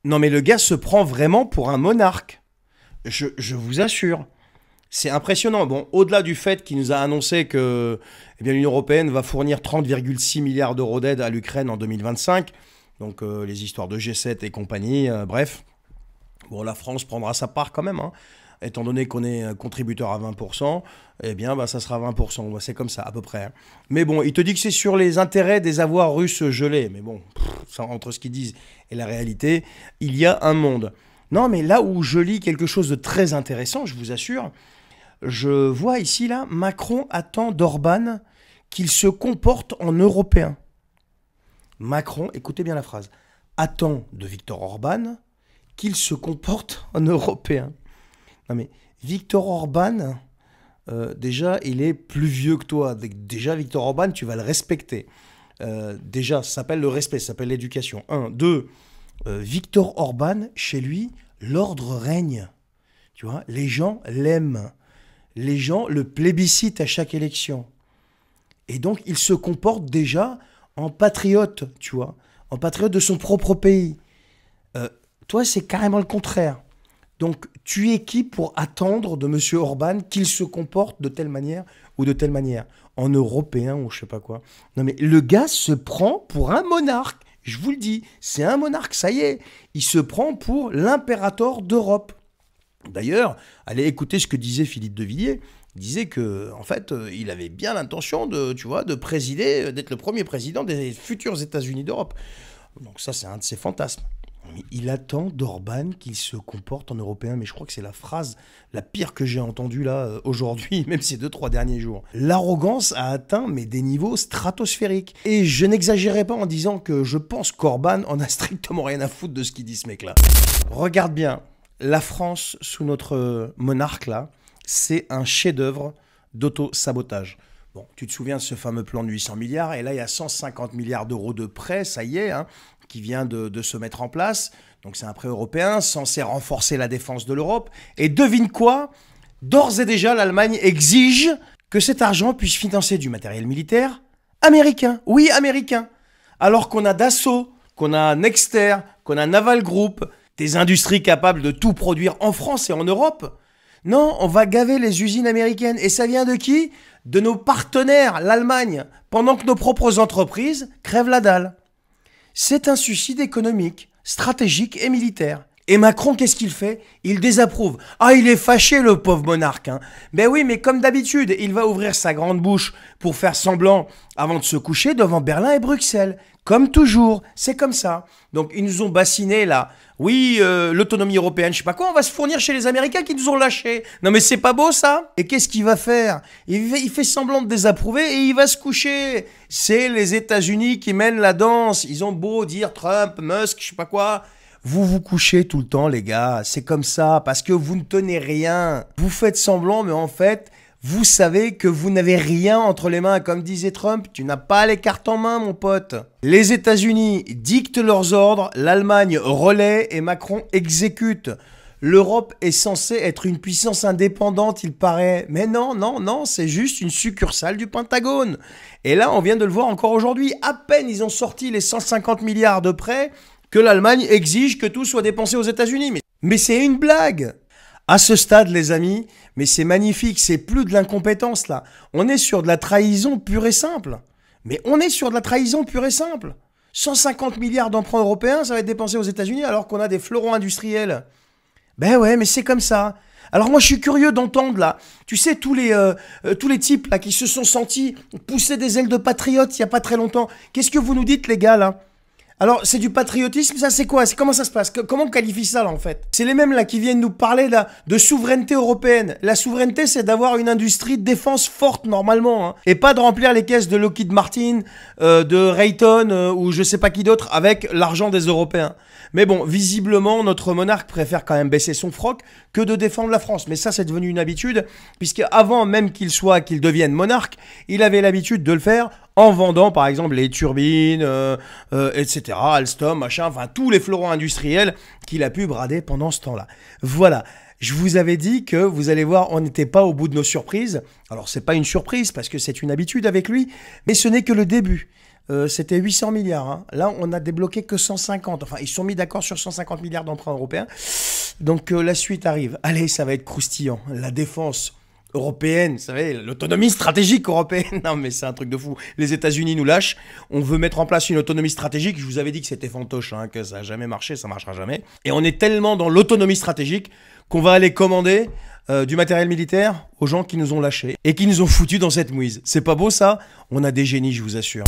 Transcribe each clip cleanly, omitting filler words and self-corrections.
Non mais le gars se prend vraiment pour un monarque. Je vous assure. C'est impressionnant. Bon, au-delà du fait qu'il nous a annoncé que eh bien, l'Union européenne va fournir 30,6 milliards d'euros d'aide à l'Ukraine en 2025, donc les histoires de G7 et compagnie, bref. Bon, la France prendra sa part quand même, hein. Étant donné qu'on est contributeur à 20%, eh bien, bah, ça sera 20%. Bah, c'est comme ça, à peu près, hein. Mais bon, il te dit que c'est sur les intérêts des avoirs russes gelés. Mais bon, ça, entre ce qu'ils disent et la réalité, il y a un monde. Non, mais là où je lis quelque chose de très intéressant, je vous assure, je vois ici, là, Macron attend d'Orban qu'il se comporte en Européen. Macron, écoutez bien la phrase, attend de Viktor Orban qu'il se comporte en Européen. Non mais, Viktor Orban, déjà, il est plus vieux que toi. Déjà, Viktor Orban, tu vas le respecter. Déjà, ça s'appelle le respect, ça s'appelle l'éducation. Un. Deux, Viktor Orban, chez lui, l'ordre règne. Tu vois, les gens l'aiment. Les gens le plébiscitent à chaque élection. Et donc, il se comporte déjà en patriote, tu vois, en patriote de son propre pays. Toi, c'est carrément le contraire. Donc, tu es qui pour attendre de M. Orban qu'il se comporte de telle manière ou de telle manière, en européen ou je sais pas quoi. Non, mais le gars se prend pour un monarque. Je vous le dis, c'est un monarque, ça y est. Il se prend pour l'impérator d'Europe. D'ailleurs, allez écouter ce que disait Philippe de Villiers. Il disait que, en fait, il avait bien l'intention de, tu vois, de présider, d'être le premier président des futurs États-Unis d'Europe. Donc ça, c'est un de ses fantasmes. Mais il attend d'Orban qu'il se comporte en européen. Mais je crois que c'est la phrase la pire que j'ai entendue là aujourd'hui, même ces 2-3 derniers jours. L'arrogance a atteint mais des niveaux stratosphériques. Et je n'exagérerai pas en disant que je pense qu'Orban en a strictement rien à foutre de ce qu'il dit ce mec-là. Regarde bien. La France, sous notre monarque, là, c'est un chef-d'œuvre d'auto-sabotage. Bon, tu te souviens de ce fameux plan de 800 milliards, et là, il y a 150 milliards d'euros de prêts, ça y est, hein, qui vient de se mettre en place. Donc, c'est un prêt européen censé renforcer la défense de l'Europe. Et devine quoi? D'ores et déjà, l'Allemagne exige que cet argent puisse financer du matériel militaire américain. Oui, américain. Alors qu'on a Dassault, qu'on a Nexter, qu'on a Naval Group, des industries capables de tout produire en France et en Europe. Non, on va gaver les usines américaines. Et ça vient de qui? De nos partenaires, l'Allemagne, pendant que nos propres entreprises crèvent la dalle. C'est un suicide économique, stratégique et militaire. Et Macron, qu'est-ce qu'il fait? Il désapprouve. Ah, il est fâché, le pauvre monarque, hein. Ben oui, mais comme d'habitude, il va ouvrir sa grande bouche pour faire semblant avant de se coucher devant Berlin et Bruxelles. Comme toujours, c'est comme ça. Donc, ils nous ont bassinés, là. Oui, l'autonomie européenne, je sais pas quoi, on va se fournir chez les Américains qui nous ont lâchés. Non mais c'est pas beau ça? Et qu'est-ce qu'il va faire? Il fait semblant de désapprouver et il va se coucher. C'est les États-Unis qui mènent la danse. Ils ont beau dire Trump, Musk, je sais pas quoi. Vous vous couchez tout le temps, les gars. C'est comme ça, parce que vous ne tenez rien. Vous faites semblant, mais en fait, vous savez que vous n'avez rien entre les mains. Comme disait Trump, tu n'as pas les cartes en main, mon pote. Les États-Unis dictent leurs ordres, l'Allemagne relaie et Macron exécute. L'Europe est censée être une puissance indépendante, il paraît. Mais non, non, non, c'est juste une succursale du Pentagone. Et là, on vient de le voir encore aujourd'hui. À peine ils ont sorti les 150 milliards de prêts que l'Allemagne exige que tout soit dépensé aux États-Unis. Mais c'est une blague. À ce stade, les amis, mais c'est magnifique, c'est plus de l'incompétence là. On est sur de la trahison pure et simple. Mais on est sur de la trahison pure et simple. 150 milliards d'emprunts européens, ça va être dépensé aux États-Unis alors qu'on a des fleurons industriels. Ben ouais, mais c'est comme ça. Alors moi, je suis curieux d'entendre là, tu sais, tous les types là qui se sont sentis pousser des ailes de patriotes il y a pas très longtemps. Qu'est-ce que vous nous dites, les gars, là? Alors, c'est du patriotisme, ça c'est quoi? Comment ça se passe? Comment on qualifie ça là en fait? C'est les mêmes là qui viennent nous parler là de souveraineté européenne. La souveraineté, c'est d'avoir une industrie de défense forte normalement, hein, et pas de remplir les caisses de Lockheed Martin, de Raytheon ou je sais pas qui d'autre avec l'argent des Européens. Mais bon, visiblement, notre monarque préfère quand même baisser son froc que de défendre la France. Mais ça, c'est devenu une habitude, puisque avant même qu'il devienne monarque, il avait l'habitude de le faire en vendant, par exemple, les turbines, etc., Alstom, machin, enfin, tous les fleurons industriels qu'il a pu brader pendant ce temps-là. Voilà. Je vous avais dit que, vous allez voir, on n'était pas au bout de nos surprises. Alors, c'est pas une surprise, parce que c'est une habitude avec lui, mais ce n'est que le début. c'était 800 milliards. Hein. Là, on a débloqué que 150. Enfin, ils se sont mis d'accord sur 150 milliards d'emprunts européens. Donc, la suite arrive. Allez, ça va être croustillant. La défense européenne, vous savez, l'autonomie stratégique européenne. Non, mais c'est un truc de fou. Les États-Unis nous lâchent. On veut mettre en place une autonomie stratégique. Je vous avais dit que c'était fantoche, hein, que ça n'a jamais marché, ça ne marchera jamais. Et on est tellement dans l'autonomie stratégique qu'on va aller commander du matériel militaire aux gens qui nous ont lâchés et qui nous ont foutus dans cette mouise. C'est pas beau ça? On a des génies, je vous assure.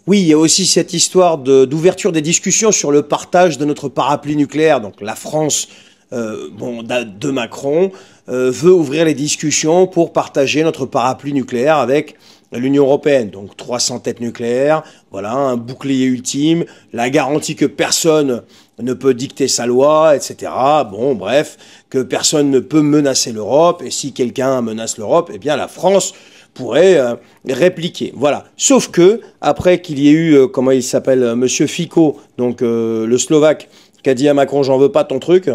Oui, il y a aussi cette histoire d'ouverture des discussions sur le partage de notre parapluie nucléaire. Donc la France, de Macron, veut ouvrir les discussions pour partager notre parapluie nucléaire avec l'Union européenne. Donc 300 têtes nucléaires, voilà, un bouclier ultime, la garantie que personne ne peut dicter sa loi, etc. Bon, bref, que personne ne peut menacer l'Europe. Et si quelqu'un menace l'Europe, eh bien la France pourrait répliquer. Voilà. Sauf que, après qu'il y ait eu, comment il s'appelle, Monsieur Fico, donc le Slovaque, qui a dit à Macron, j'en veux pas ton truc.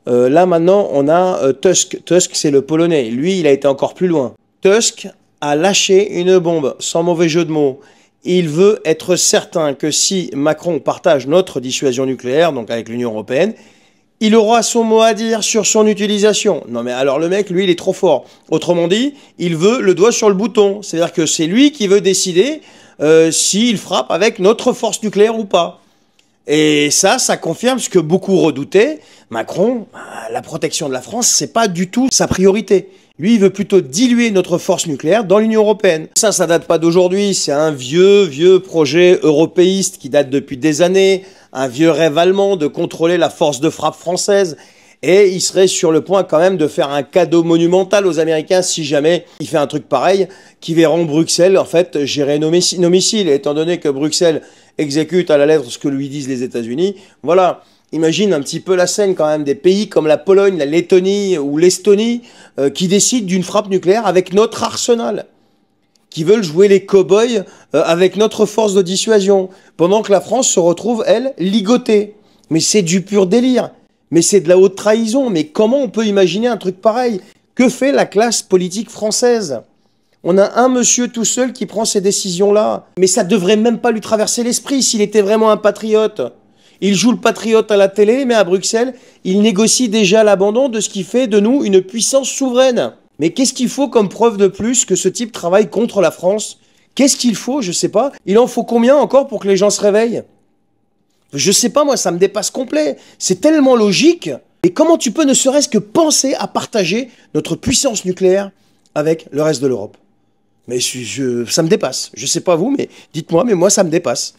Là, maintenant, on a Tusk. Tusk, c'est le Polonais. Lui, il a été encore plus loin. Tusk a lâché une bombe, sans mauvais jeu de mots. Il veut être certain que si Macron partage notre dissuasion nucléaire, donc avec l'Union européenne, il aura son mot à dire sur son utilisation. Non mais alors le mec, lui, il est trop fort. Autrement dit, il veut le doigt sur le bouton. C'est-à-dire que c'est lui qui veut décider s'il frappe avec notre force nucléaire ou pas. Et ça confirme ce que beaucoup redoutaient. Macron, la protection de la France, c'est pas du tout sa priorité. Lui, il veut plutôt diluer notre force nucléaire dans l'Union européenne. Ça date pas d'aujourd'hui, c'est un vieux projet européiste qui date depuis des années, un vieux rêve allemand de contrôler la force de frappe française. Et il serait sur le point quand même de faire un cadeau monumental aux Américains si jamais il fait un truc pareil, qui verront Bruxelles, en fait, gérer nos missiles. Et étant donné que Bruxelles exécute à la lettre ce que lui disent les États-Unis, voilà. Imagine un petit peu la scène quand même des pays comme la Pologne, la Lettonie ou l'Estonie qui décident d'une frappe nucléaire avec notre arsenal, qui veulent jouer les cow-boys avec notre force de dissuasion, pendant que la France se retrouve, elle, ligotée. Mais c'est du pur délire, mais c'est de la haute trahison, mais comment on peut imaginer un truc pareil? Que fait la classe politique française? On a un monsieur tout seul qui prend ces décisions-là, mais ça devrait même pas lui traverser l'esprit s'il était vraiment un patriote. Il joue le patriote à la télé, mais à Bruxelles, il négocie déjà l'abandon de ce qui fait de nous une puissance souveraine. Mais qu'est-ce qu'il faut comme preuve de plus que ce type travaille contre la France? Qu'est-ce qu'il faut? Je sais pas. Il en faut combien encore pour que les gens se réveillent? Je sais pas, moi, ça me dépasse complet. C'est tellement logique. Et comment tu peux ne serait-ce que penser à partager notre puissance nucléaire avec le reste de l'Europe? Mais ça me dépasse. Je sais pas vous, mais dites-moi, mais moi, ça me dépasse.